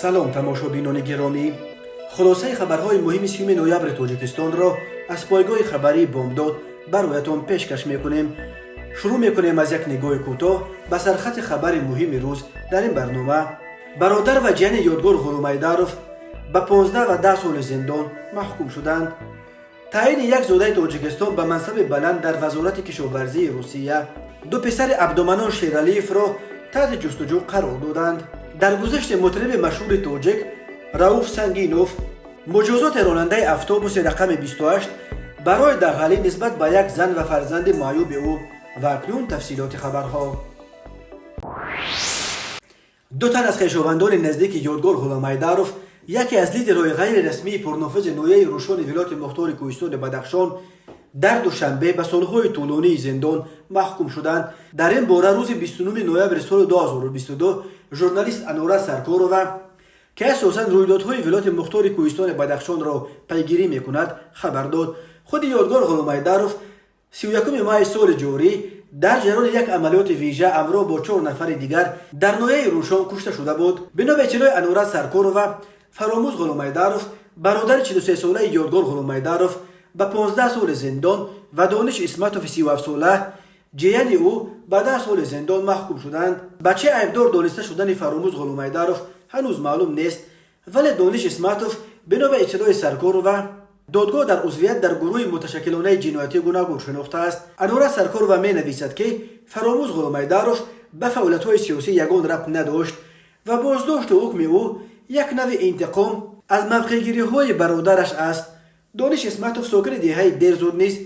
سلام تماشابینان گرامی. خلاصه خبرهای مهم 30 نوامبر تاجیکستان را از پایگاه خبری بامداد برایتان پیشکش میکنیم. شروع میکنیم از یک نگاه کوتاه به سرخط خبر مهم روز در این برنامه. برادر و جن یادگار غلامایدارف به 15 و 10 سال زندان محکوم شدند. تعیین یک زاده تاجیکستان به منصب بلند در وزارت کشاورزی روسیه. دو پسر عبدالمنان شیرالیف را تحت جستجو قرار دادند. در گذشت مطرب مشهور تاجیک رئوف سنگینوف مجازات راننده اتوبوس رقم 28 برای دغلی نسبت به یک زن و فرزند معیوب او. و اکنون تفصیلات خبرها. دو تن از خویشاوندان نزدیک یادگار غلامایدارف، یکی از لیدرهای غیر رسمی پرنفوذ نویه روشن ولایت مختار کوهستان بدخشان، در دوشنبه به سالهای طولانی زندان محکوم شدند. در این باره روز 29 نوامبر سال 2022 ژورنالیست انوره سرکارووا که اساساً رویدادهای ولایت مختار کوهستان بدخشان را پیگیری میکند خبر داد. خود یادگار غلامایدارف 31 ماه سال جاری در جریان یک عملیات ویژه همراه با 4 نفر دیگر در نویه روشن کشته شده بود. بنا به اطلاع انوره سرکارووا، فراموز غلامایدارف برادر 43 ساله یادگار غلامایدارف به 15 سال زندان و دانش اسمتوف 37 ساله جیان او به 10 سال زندان محکوم شدند. بچه عیبدار دانسته شدن فراموز غلامایدارف هنوز معلوم نیست، ولی دانش اسمتوف بنا به اطلاع سرکارووا دادگاه در عضویت در گروه متشکلانه جنایتی گوناگون شناخته است. انوره سرکارووا می نویسد که فراموز غلامایدارف به فعالیت‌های سیاسی یگان ربط نداشت و بازداشت و حکم او یک نوع انتقام از موقع‌گیری‌های برادرش است. دانش اسمتوف ساکن دهه دیرزود نیست.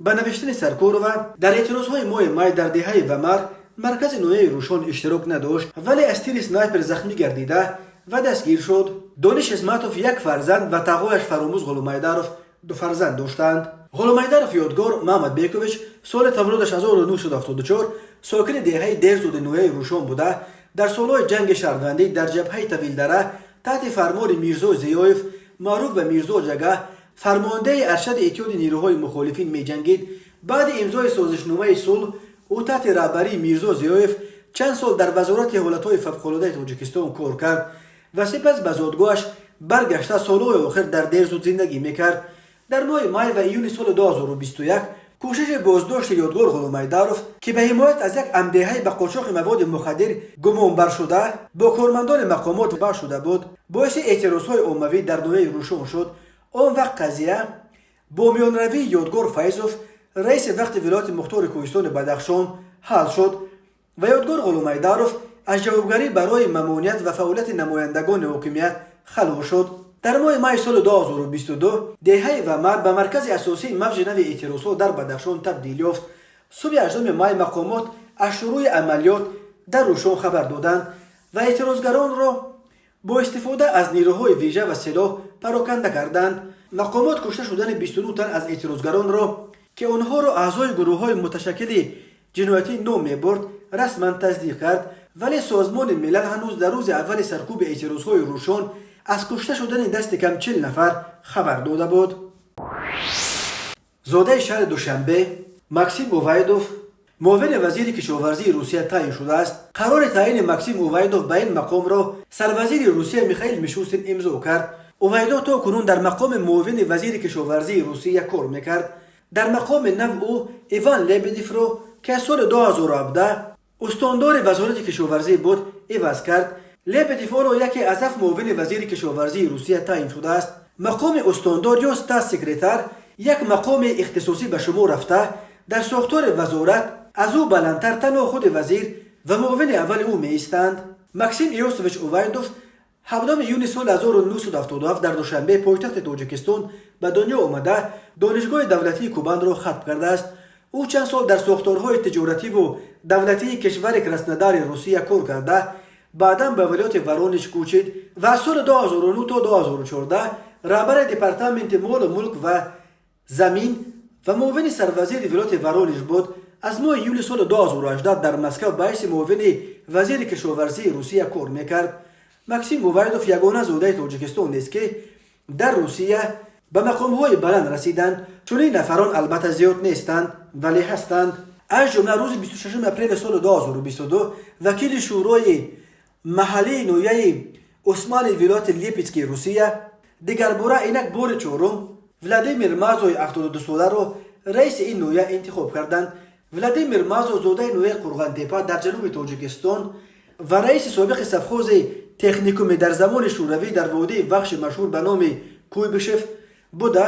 به نوشتن سرکارووا در اعتراضهای ماه مای در دهه ومر مرکز نویه روشن اشتراک نداشت، ولی از تیر اسنایپر زخمی گردیده و دستگیر شد. دانش اسمتوف یک فرزند و تقویش فراموز غلامایدارف 2 فرزند داشتند. غلامایدارف یادگار محمد بیکوویچ سال تولدش 1974 ساکن دهه دیرزود نویه روشن بوده. در سالهای جنگ شهروندی در جبهه طویل‌دره تحت فرمان میرزا زیایف معروف به میرزا جگه فرمانده ارشد اتحاد نیروهای مخالفین می جنگید. بعد امضای سازشنامه صلح او تحت رهبری میرزا زیایف چند سال در وزارت حالتهای فوق‌العاده تاجیکستان کار کرد و سپس به زادگاهش برگشته سالهای آخر در دیرزود زندگی میکرد. در ماه مای و ایون سال 2021 کوشش بازداشت یادگار غلامایدارف که به حمایت از یک اندیهه به قاچاق مواد مخدر گمانبر شده با کارمندان مقامات بر شده بود باعث اعتراضهای عمومی در نویه روشن شد. آن وقت قضیه با میانروی یادگار فیضوف رئیس وقت ولایت مختار کوهستان بدخشان حل شد و یادگار غلامایدارف از جوابگری برای ممانعت و فعالیت نمایندگان حاکمیت خلاص شد. در ماه مای سال 2022 دهه ومر به مرکز اساسی موج نو اعتراضها در بدخشان تبدیل یافت. صبح 18 مای مقامات از شروع عملیات در روشن خبر دادند و اعتراضگران را با استفاده از نیروهای ویژه و سلاح پراکنده کردند. مقامات کشته شدن 29 تن از اعتراضگران را که آنها را اعضای گروه‌های متشکل جنایتی نام می‌برد رسما تصدیق کرد، ولی سازمان ملل هنوز در روز اول سرکوب اعتراضهای روشن از کشته شدن دست کم 40 نفر خبر داده بود. زاده شهر دوشنبه ماکسیم اووایدوف معاون وزیر کشاورزی روسیه تعیین شده است. قرار تعیین ماکسیم اووایدوف به این مقام را سروزیر روسیه میخائیل میشوستین امضا کرد. اووایدوف تا کنون در مقام معاون وزیر کشاورزی روسیه کار میکرد. در مقام نو او ایوان لبدیف را که سال 2017 استاندار وزارت کشاورزی بود عوض کرد. لبدیف را یکی از 7 معاون وزیر کشاورزی روسیه تعیین شده است. مقام استاندار یا استاتسکرتر یک مقام اختصاصی به شما رفته در ساختار وزارت از او بلندتر تنها خود وزیر و معاون اول او می ایستند. ماکسیم ایوسوویچ اووایدوف 7 یونی سال 1977 در دوشنبه پایتخت تاجیکستان به دنیا آمده دانشگاه دولتی کوبان را ختم کرده است. او چند سال در ساختارهای تجارتی و دولتی کشور کرسنودار روسیه کار کرده. بعداً به ولایت ورونیچ کوچید و از سال 2009 تا 2014 رهبر دپارتمنت مال و ملک و زمین و معاون سروزیر ولایت ورونیچ بود. از ماه یولی سال 2018 در مسکو به حیث معاون وزیر کشاورزی روسیه کار میکرد. ماکسیم اووایدوف یگانه زاده تاجیکستان نیست که در روسیه به مقام‌های بلند رسیدند. چون این نفران البته زیاد نیستند ولی هستند. از جمله روز 26 اپریل سال 2022 وکیل شورای محلی نویه عثمان ولایت لیپیتسکی روسیه، دیگر باره اینک بار چهارم ولادیمیر مازوی 72 ساله رو رئیس این نویه انتخاب کردند. ولادیمیر مازو زاده نویه قرغان تپه در جنوب تاجیکستان و رئیس سابق سفخوز تکنیکوم در زمان شوروی در وادی وخش مشهور به نام کویبشف بوده.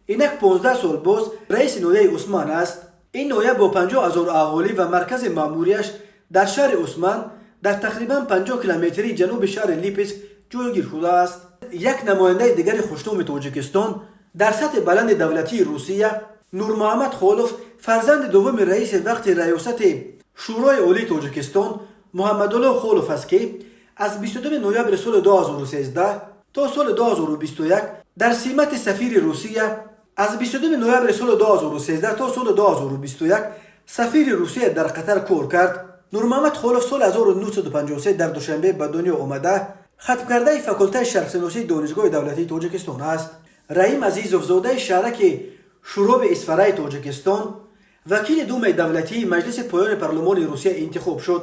اینک 15 سال باز رئیس نویه عثمان است. این نویه با 50,000 اهالی و مرکز ماموریش در شهر عثمان در تقریبا 50 کیلومتری جنوب شهر لیپیتسک جایگیر شده است. یک نماینده دیگر خوشنام تاجیکستان در سطح بلند دولتی روسیه، نور محمد خالوف، فرزند دوم رئیس وقت ریاست شورای عالی تاجیکستان محمدالله خالوف است که از 22 نوامبر سال 2013 تا سال 2021 در سمت سفیر روسیه، از 22 نوامبر سال 2013 تا سال 2021 سفیر روسیه در قطر کار کرد. نور محمد خالوف سال 1953 در دوشنبه به دنیا آمده. ختم کرده فاکولته شرق‌شناسی دانشگاه دولتی تاجیکستان است. رحیم عزیزوف زاده شهرک شوراب اسفرای تاجیکستان وکیل دوم دولتی مجلس پایان پارلمان روسیه انتخاب شد.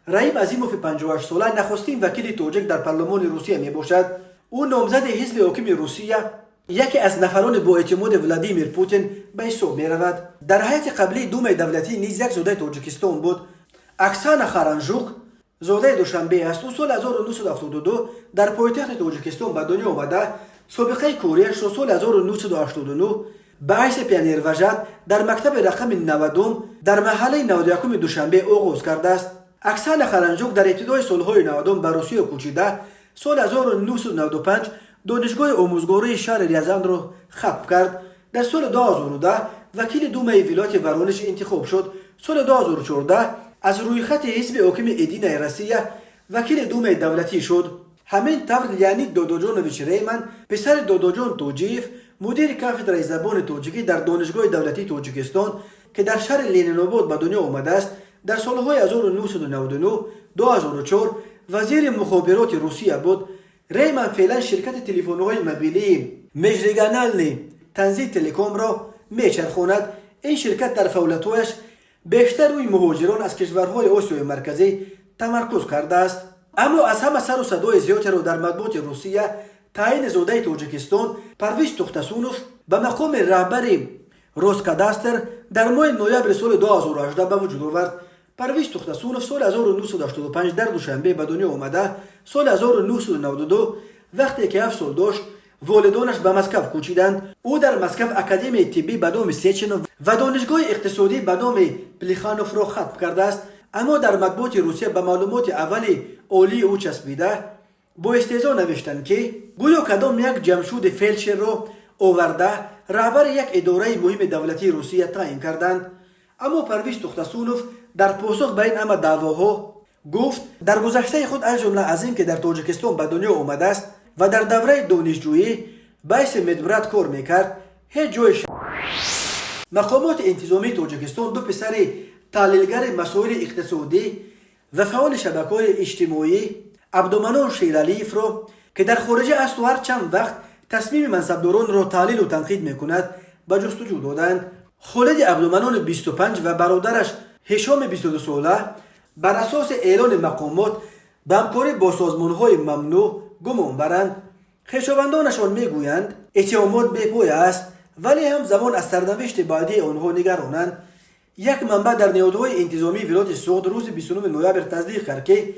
رحیم عزیزوف 58 ساله نخستین وکیل تاجیک در پارلمان روسیه می باشد. او نامزد حزب حاکم روسیه، یکی از نفران با اعتماد ولادیمیر پوتین به حساب می رود. در حیات قبلی دوم دولتی نیز یک زاده تاجیکستان بود. اکسانا خارنژوک زاده دوشنبه است. او سال 1972 در پایتخت تاجیکستان به دنیا آمده. سابقه کاریش را سال 1989 به حیث پیانیر وجد در مکتب رقم 90 در محله 91 دوشنبه آغاز کرده است. اکسانا خارنژوک در ابتدای سالهای 90 به روسیه کوچیده. سال 1995 دانشگاه آموزگاری شهر ریازان را ختم کرد. در سال 2010 وکیل دوم ولایت ورونش انتخاب شد. سال 2014 از روی خط حزب حاکم ادینه روسیه وکیل دوم دولتی شد. همین طور لیانید دودوجانویچ ریمن، پسر دودوجان توجیف، مدیر کافدرای زبان تاجیکی در دانشگاه دولتی تاجیکستان که در شهر لنین‌آباد به دنیا آمده است، در سالهای 1999 2004 وزیر مخابرات روسیه بود. ریمن فعلا شرکت تلفن‌های موبیلی مژریگانالنی تنزیل تلکام را میچرخاند. این شرکت در فعالیت‌هایش بیشتر روی مهاجران از کشورهای آسیای مرکزی تمرکز کرده است. اما از همه سر و صدای زیادی را در مطبوعات روسیه تعیین زاده تاجیکستان پرویز تختاسونوف به مقام رهبر روسکاداستر در ماه نوامبر سال 2018 به وجود آورد. پرویز تختاسونوف سال 1985 در دوشنبه به دنیا آمده. سال 1992 وقتی که 7 سال داشت والدانش به مسکو کوچیدند. او در مسکو اکادمی طبی به نام سیچنو و دانشگاه اقتصادی به نام پلیخانوف را ختم کرده است. اما در مطبوعات روسیه به معلومات اولی عالی او چسبیده با استهزا نوشتند که گویا کدام یک جمشید فلچر را آورده رهبر یک اداره مهم دولتی روسیه تعیین کردند. اما پرویز تختاسونوف در پاسخ به این همه دعواها گفت در گذشته خود از جمله از این که در تاجیکستان به دنیا آمده است و در دوره دانشجویی باعث مدبرت کار میکرد، هیچ جای مقامات انتظامی تاجیکستان دو پسر تحلیلگر مسائل اقتصادی و فعال شبکه‌های اجتماعی عبدالمنان شیرعلیف را که در خارج است و هر چند وقت تصمیم منصبداران را تحلیل و تنقید میکند به جستجو دادند. خالد عبدالمنان 25 و برادرش هشام 22 ساله بر اساس اعلان مقامات به همکاری با سازمان‌های ممنوع گمان برند. خویشاوندانشان میگویند اتهامات بی‌پایه است ولی هم زمان از سرنوشت بعدی آنها نگرانند. یک منبع در نهادهای انتظامی ولایت سوخت روز 29 نوامبر تصدیق کرد که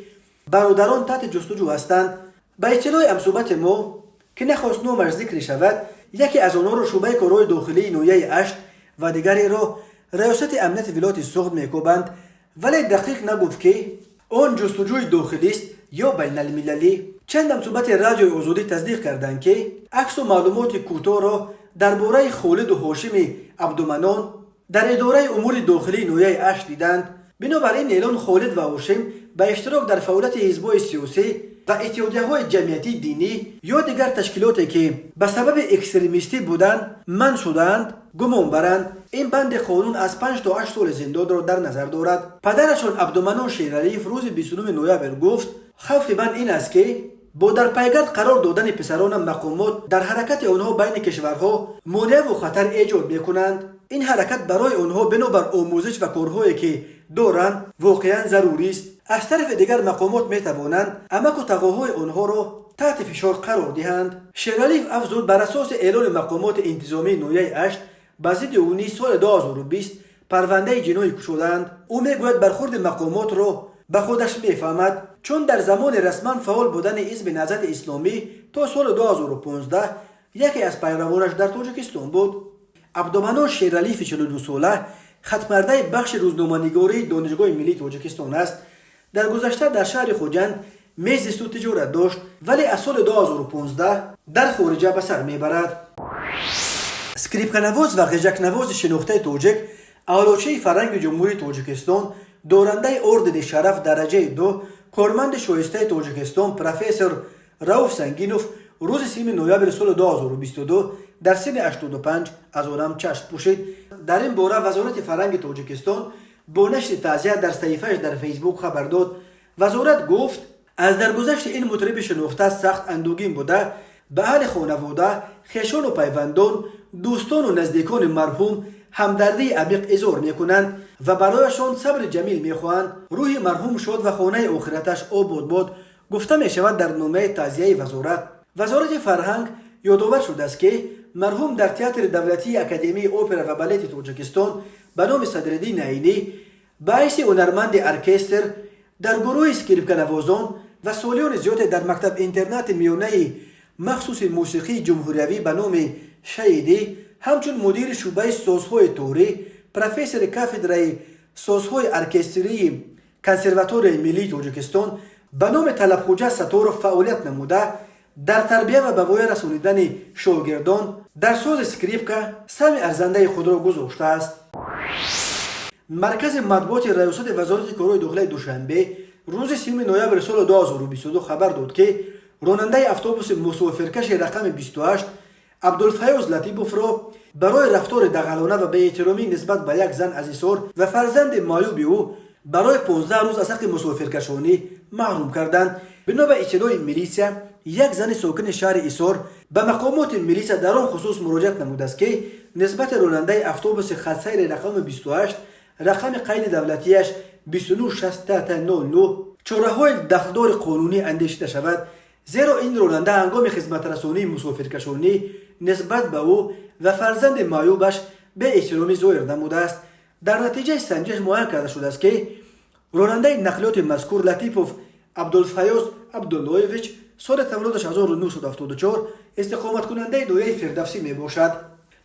برادران تحت جستجو هستند. به اطلاع امصوبت ما که نخواست نامش ذکر شود، یکی از آنها را شعبه کارهای داخلی نویه اشت و دیگری را ریاست امنیت ولایت سوخت میکوبند، ولی دقیق نگفت که آن جستجوی داخلی است یا بین المللی. چند امصوبت رادیوی آزادی تصدیق کردند که عکس و معلومات کوتاه را درباره خالد و هاشم عبدالمنان در اداره امور داخلی نویه اشت دیدند. بنابراین اعلان خالد و هاشم به اشتراک در فعالیت حزب‌های سیاسی و اتحادیه‌های جمعیتی دینی یا دیگر تشکیلاتی که به سبب اکستریمیستی بودند منع شدند گمان برند. این بند قانون از 5 تا 8 سال زندان را در نظر دارد. پدرشان عبدالمنان شیرعلیف روز 29 نوامبر گفت خوف من این است که با در پیگرد قرار دادن پسران مقامات در حرکت آنها بین کشورها مانع و خطر ایجاد می‌کنند. این حرکت برای آنها بنابر آموزش و کارهایی که دارند واقعا ضروری است. از طرف دیگر مقامات می توانند امک و تقاضای آنها را تحت فشار قرار دهند. شیرالیف افزود بر اساس اعلان مقامات انتظامی نویه 8 به ضد اونی سال 2020 پرونده جنایی گشودند. او میگوید برخورد مقامات را به خودش میفهمد، چون در زمان رسما فعال بودن حزب نهضت اسلامی تا سال 2015 یکی از پیروانش در تاجیکستان بود. عبدالمنان شیرالیف 42 ساله خطمرده بخش روزنامه‌نگاری دانشگاه ملی تاجیکستان است. در گذشته در شهر خوجند میز سود تجارت داشت، ولی از سال 2015 در خارجه به سر میبرد. اسکریپکه نواز و غژک نواز شناخته تاجیک اعلاچه فرهنگ جمهوری تاجیکستان دارنده اردن شرف درجه 2 کارمند شایسته تاجیکستان پروفسور رؤوف سنگینوف روز 3 نوامبر سال 2022 در سن 85 از عالم چشم پوشید. در این باره وزارت فرهنگ تاجیکستان با نشر تعزیت در صحیفه‌اش در فیسبوک خبر داد. وزارت گفت از درگذشت این مطرب شناخته سخت اندوهگین بوده، به اهل خانواده، خویشان و پیوندان، دوستان و نزدیکان مرحوم همدردی عمیق اظهار میکنند و برایشان صبر جمیل میخواهند. روح مرحوم شد و خانه آخرتش آباد باد، گفته می شود در نامه تعزیه وزارت. وزارت فرهنگ یادآور شده است که مرحوم در تئاتر دولتی اکادمی اپرا و بالت تاجیکستان به نام صدرالدین عینی به حیث هنرمند ارکستر در گروه اسکریپکه نوازان و سالیان زیاد در مکتب اینترنت میانه مخصوص موسیقی جمهوریوی به نام شهیدی، همچون مدیر شعبه سازهای توری، پروفسور کافدرای سازهای ارکستری کنسرواتوار ملی تاجیکستان به نام طلبخوجه ستار فعالیت نموده در تربیه و به وای رسانیدن شاگردان در ساز اسکریپکه سهم ارزنده خود را گذاشته است. مرکز مطبوعات ریاست وزارت کارهای داخلی دوشنبه روز 3 نوامبر سال 2022 خبر داد که راننده اتوبوس مسافرکش رقم 28 عبدالفیاض لطیفوف را برای رفتار دغلانه و بی‌احترامی نسبت به یک زن عزیزسار و فرزند معیوب او برای 15 روز از حق مسافرکشانی محروم کردند. بنا به اطلاع میلیسیا، یک زن ساکن شهر ایسار به مقامات میلیسیا در آن خصوص مراجعت نموده است که نسبت راننده اتوبوس خط سیر رقم 28 رقم قید دولتیش 296000 چاره‌های دخلدار قانونی اندیشیده شود، زیرا این راننده هنگام خدمت رسانی مسافرکشانی نسبت به او و فرزند معیوبش به احترامی ظاهر نموده است. در نتیجه سنجش معین کرده شده است که راننده نقلیات مذکور لطیفوف عبدالفیاض عبداللهویچ سال تولدش 1974 استقامت کننده دویه فردوسی می باشد.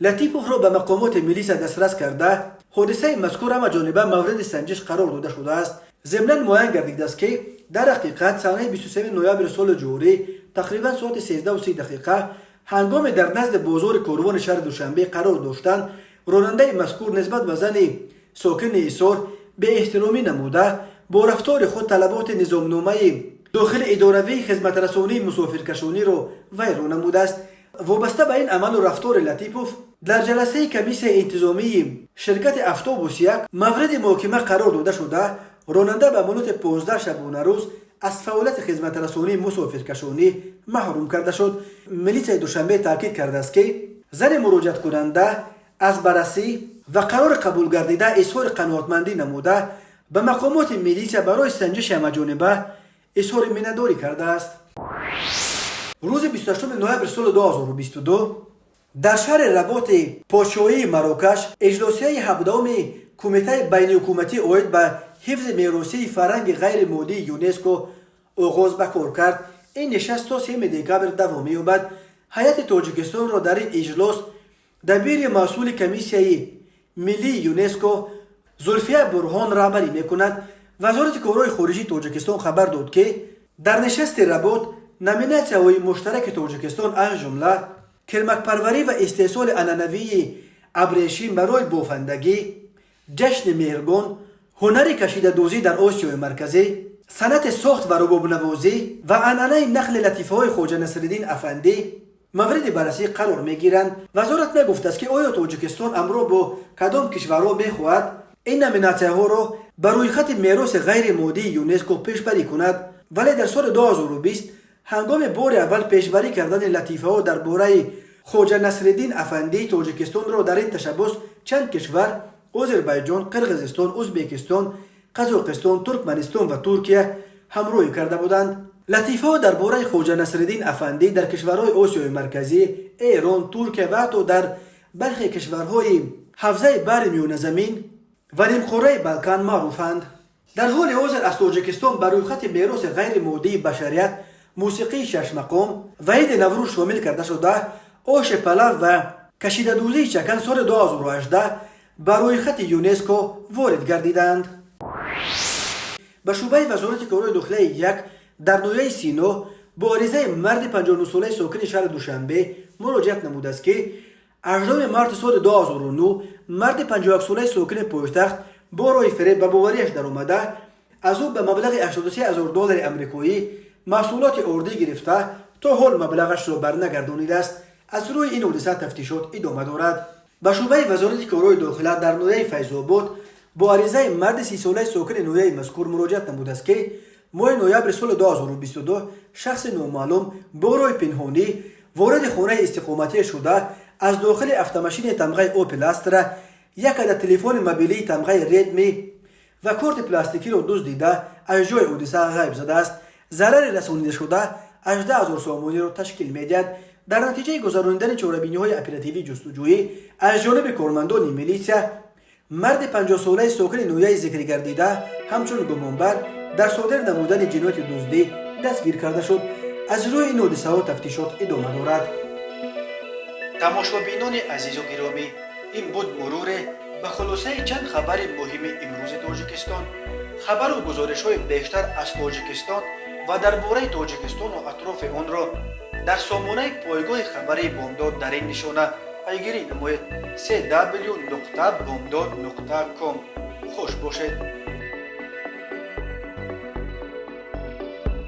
لطیفوف را به مقامات میلیسیا دسترس کرده حادثه مذکور همه جانبه مورد سنجش قرار داده شده است. ضمناً معین گردیده است که در حقیقت سانحه 23 نوامبر سال جاری تقریبا ساعت 13:30 هنگام در نزد بازار کاروان شهر دوشنبه قرار داشتند راننده مذکور نسبت به زن ساکن ایسار به احترامی نموده با رفتار خود طلبات نظامنامه داخل اداروی خدمت رسانی مسافرکشانی را ویران نموده است. وابسته به این عمل و رفتار لطیفوف در جلسه کمیسیون انتظامی شرکت اتوبوس یک مورد محاکمه قرار داده شده. راننده به مدت 15 شبانه روز از فعالیت خدمت رسانی مسافرکشانی محروم کرده شد. میلیسیا دوشنبه تاکید کرده است که زن مراجعت کننده از بررسی و قرار قبول گردیده اظهار قناعتمندی نموده به مقامات میلیسیا برای سنجش همه‌جانبه اظهار منتداری کرده است. روز 28 نوامبر سال 2022 در شهر رباط پادشاهی مراکش اجلاسیه 17 کمیته بین‌الحکومتی عاید به حفظ میراثی فرهنگ غیر مادی یونسکو آغاز به کار کرد. این نشست تا 3 دکامبر دوام یابد. هیئت تاجیکستان را در این اجلاس دبیر مسئول کمیسیون ملی یونسکو زلفیه برهان رهبری میکند. وزارت کارهای خارجی تاجیکستان خبر داد که در نشست رباط نامیناسی‌های مشترک تاجیکستان از جمله کرمک پروری و استحصال عنعنوی ابریشم برای بافندگی، جشن مهرگان، هنر کشیده دوزی در آسیای مرکزی، صنعت ساخت و رباب نوازی و عنعنه نقل لطیفه‌های خواجه نصرالدین افندی مورد بررسی قرار میگیرند. وزارت میگفت است که آیا تاجیکستان امروز با کدام کشورها میخواهد این نامیناسی‌ها را بر روی خط میراث غیر مادی یونسکو پیشبری کند، ولی در سال 2020 هنگام بار اول پیشبری کردن لطیفه‌ها درباره خواجه نصرالدین افندی تاجیکستان را در این تشبث چند کشور آذربایجان، قرقیزستان، ازبکستان، قزاقستان، ترکمنستان و ترکیه همراهی کرده بودند. لطیفه‌ها درباره خواجه نصرالدین افندی در کشورهای آسیای مرکزی، ایران، ترکیه و حتی در برخی کشورهای حوزه بر میانه زمین و نیمکره بالکان معروفند. در حال حاضر از تاجیکستان بر روی خط میراث غیر مادی بشریت موسیقی شش مقام و عید نوروز شامل کرده شده. آش پلو و کشیده دوزی چکن سال 2018 بر روی خط یونسکو وارد گردیدند. به شعبه وزارت کارهای داخلی یک در نویه سینو با عریضه مرد 59 ساله ساکن شهر دوشنبه مراجعت نموده است که 18 مارس سال 2009 مرد 51 ساله ساکن پایتخت با رای فریب به باوریش در آمده از او به مبلغ 83,000 دلار امریکایی محصولات اردی گرفته تا حال مبلغش را برنگردانیده است. از روی این حادثه تفتیشات ادامه دارد. به شعبه وزارت کارهای داخلی در نویه فیض‌آباد با عریضه مرد 30 ساله ساکن نویه مذکور مراجعت نموده است که ماه نوامبر سال 2022 شخص نامعلوم با رای پنهانی وارد خانه استقامتی شده از داخل автомашین تمغه اوپل استرا یک عدد تلفن موبیلی تمغه ردمی و کارت پلاستیکی را دزدیده از جای حادثه غیب زده است. ضرر رسانیده شده 18,000 سومانی را تشکیل می‌دهد. در نتیجه گذراندن چاره‌بینی‌های اپراتیوی جستجویی از جانب کارمندان میلیسیا مرد 50 ساله ساکن نویه ذکر گردیده همچون گمانبر در صادر نمودن جنایت دزدی دستگیر کرده شد. از روی این حادثه‌ها تفتیشات ادامه دارد. تماشابینان عزیز و گرامی، این بود مرور به خلاصه چند خبر مهم امروز تاجیکستان. خبر و گزارش‌های بیشتر از تاجیکستان و درباره تاجیکستان و اطراف آن را در سامانه پایگاه خبری بامداد در این نشانه پیگیری نمایید: www.bomdad.com. خوش باشید.